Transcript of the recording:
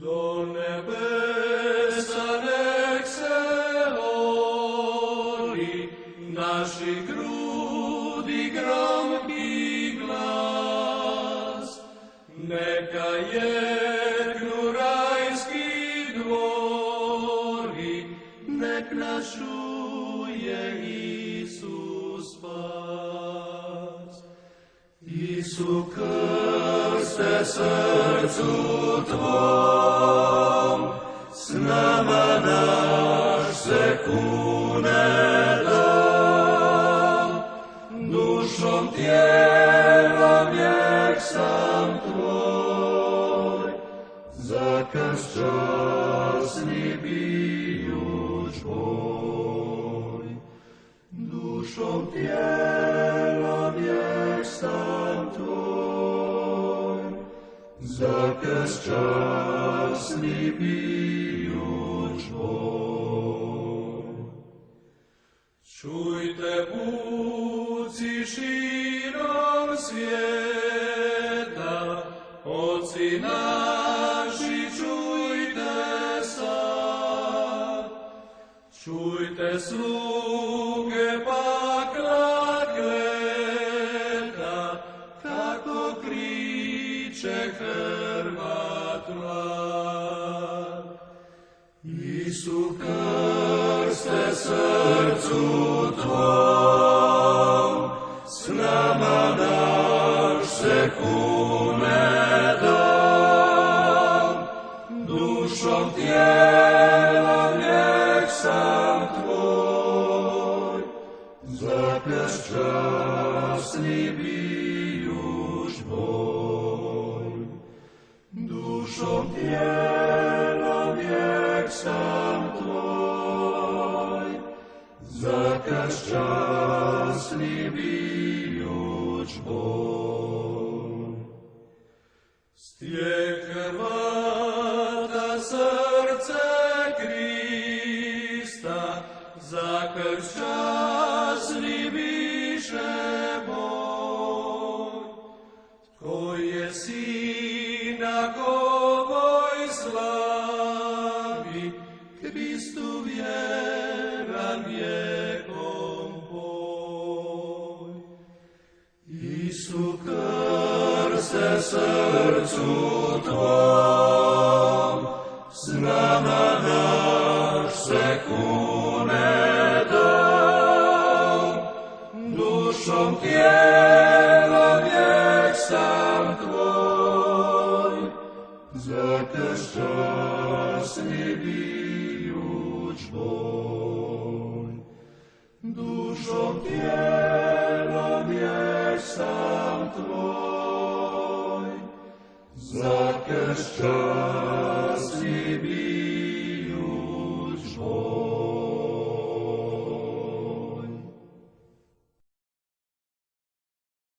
Do nebesa nek se ori naših grudi gromki glas, neka jeknu rajski dvori, nek nas čuje Isus spas. Isu krste srcu Tvom, s nama naš se kune dan, dušom tijelom vijek sam Tvoj, za krst časni bijuć boj. Dušom tijelom vijek sam Tvoj, za krst časni bijuć boj. Čujte puci širom svijeta, oci naši čujte sad. Čujte sluge pakla kleta, kako kriče Hrvat mlad. Isu krste srcu Tvom, s nama naš se kune dan, dušom tijelom vijek sam Tvoj, za krst časni bijuć boj. Dušom tijelom vijek sam Tvoj, za krst časni bijuć boj. Stijeg Hrvata srce Krista, za krst časni biše boj. Tko je Sina kovoj slavi, Kristu vjeran vijekom poj. Isu krste srcu Tvom, s nama naš se kune dan, dušom tijelom vijek sam Tvoj, za krst časni bijuć boj. Dušom tijelom vijek sam Tvoj, za krst časni bijuć